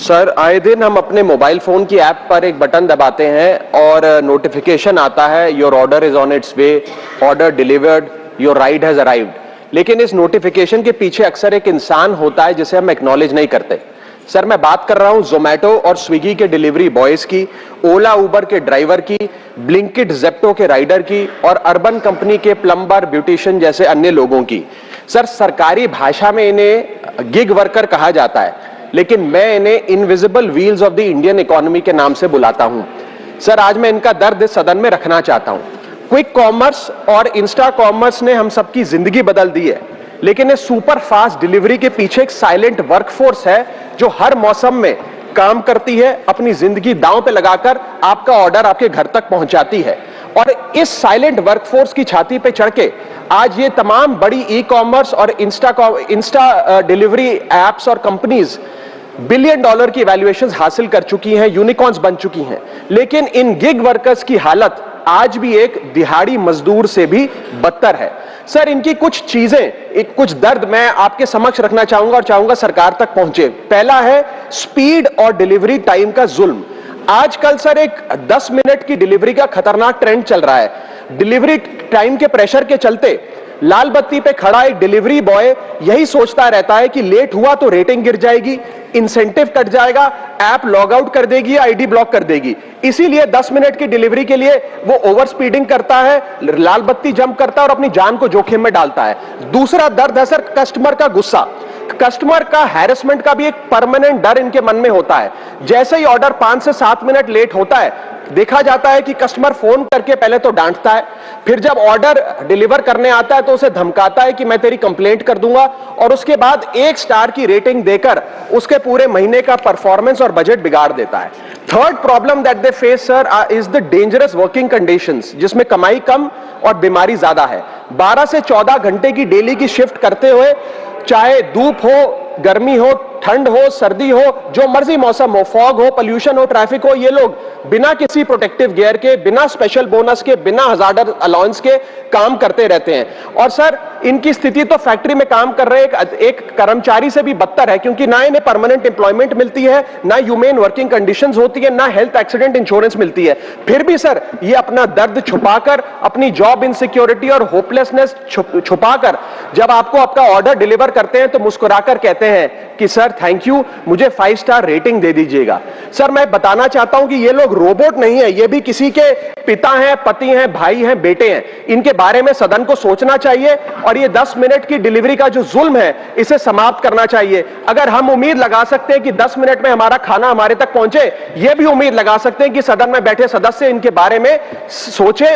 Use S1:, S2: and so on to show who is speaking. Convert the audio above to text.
S1: Sir, आए दिन हम अपने मोबाइल फोन की ऐप पर एक बटन दबाते हैं और नोटिफिकेशन आता है, your order is on it's way, order delivered, your ride has arrived. लेकिन इस नोटिफिकेशन के पीछे अक्सर एक इंसान होता है जिसे हम एक्नॉलेज नहीं करते। सर, मैं बात कर रहा हूं जोमेटो और स्विगी के डिलीवरी बॉयज की, ओला उबर के ड्राइवर की, ब्लिंकिट जेप्टो के राइडर की और अर्बन कंपनी के प्लम्बर, ब्यूटिशियन जैसे अन्य लोगों की। सर, सरकारी भाषा में इन्हें गिग वर्कर कहा जाता है, लेकिन मैं इन्हें invisible wheels of the Indian economy के नाम से बुलाता हूं। सर, आज मैं इनका दर्द इस सदन में रखना चाहता हूं। क्विक कॉमर्स और इंस्टा कॉमर्स ने हम सबकी जिंदगी बदल दी है, लेकिन इस सुपर फास्ट डिलीवरी के पीछे एक साइलेंट वर्कफोर्स है जो हर मौसम में काम करती है, अपनी जिंदगी दांव पे लगाकर आपका ऑर्डर आपके घर तक पहुंचाती है। और इस साइलेंट वर्कफोर्स की छाती पे चढ़ के आज ये तमाम बड़ी ई कॉमर्स और इंस्टा डिलीवरी एप्स और कंपनीज बिलियन डॉलर की वैल्यूएशंस हासिल कर चुकी हैं, यूनिकॉर्न्स बन चुकी हैं। लेकिन इन गिग वर्कर्स की हालत आज भी एक दिहाड़ी मजदूर से भी बदतर है। सर, इनकी कुछ चीजें, कुछ दर्द मैं आपके समक्ष रखना चाहूंगा और चाहूंगा सरकार तक पहुंचे। पहला है स्पीड और डिलीवरी टाइम का जुल्म। आजकल सर एक 10 मिनट की डिलीवरी का खतरनाक ट्रेंड चल रहा है। डिलीवरी टाइम के प्रेशर के चलते लाल बत्ती पे खड़ा एक डिलीवरी बॉय यही सोचता रहता है कि लेट हुआ तो रेटिंग गिर जाएगी, इंसेंटिव कट जाएगा, ऐप लॉग आउट कर देगी, आईडी ब्लॉक कर देगी। इसीलिए 10 मिनट की डिलीवरी के लिए वो ओवर स्पीडिंग करता है, लाल बत्ती जंप करता है और अपनी जान को जोखिम में डालता है। दूसरा दर्द है सर कस्टमर का गुस्सा। कस्टमर का हैरेसमेंट का भी एक परमानेंट डर इनके मन में होता है। जैसे ही ऑर्डर 5 से 7 मिनट लेट होता है, देखा जाता है कि कस्टमर फोन करके पहले तो डांटता है, फिर जब ऑर्डर डिलीवर करने आता है तो उसे धमकाता है कि मैं तेरी कंप्लेंट कर दूंगा, और उसके बाद 1 स्टार की रेटिंग देकर उसके पूरे महीने का परफॉर्मेंस और बजट बिगाड़ देता है। Third problem that they face sir is the dangerous working conditions, जिसमें कमाई कम और बीमारी ज्यादा है। 12 से 14 घंटे की डेली की शिफ्ट करते हुए, चाहे धूप हो, गर्मी हो, ठंड हो, सर्दी हो, जो मर्जी मौसम हो, फॉग हो, पोल्यूशन हो, ट्रैफिक हो, ये लोग बिना किसी प्रोटेक्टिव गियर के, बिना स्पेशल बोनस के, बिना हजार्डर अलाउंस के काम करते रहते हैं। और सर, इनकी स्थिति तो फैक्ट्री में काम कर रहे एक कर्मचारी से भी बदतर है, क्योंकि ना इन्हें परमानेंट एम्प्लॉयमेंट मिलती है, ना ह्यूमेन वर्किंग कंडीशंस होती है, ना हेल्थ एक्सीडेंट इंश्योरेंस मिलती है। फिर भी सर ये अपना दर्द छुपाकर, अपनी जॉब इनसिक्योरिटी और होपलेसनेस छुपाकर जब आपको आपका ऑर्डर डिलीवर करते हैं तो मुस्कुराकर कहते हैं कि सर थैंक यू, मुझे 5 स्टार रेटिंग दे दीजिएगा। सर, मैं बताना चाहता हूं कि ये लोग रोबोट नहीं है, ये भी किसी के पिता हैं, पति हैं, भाई हैं, बेटे हैं। इनके बारे में सदन को सोचना चाहिए और ये 10 मिनट की डिलीवरी का जो जुल्म है इसे समाप्त करना चाहिए। अगर हम उम्मीद लगा सकते हैं कि 10 मिनट में हमारा खाना हमारे तक पहुंचे, ये भी उम्मीद लगा सकते हैं कि सदन में बैठे सदस्य इनके बारे में सोचें।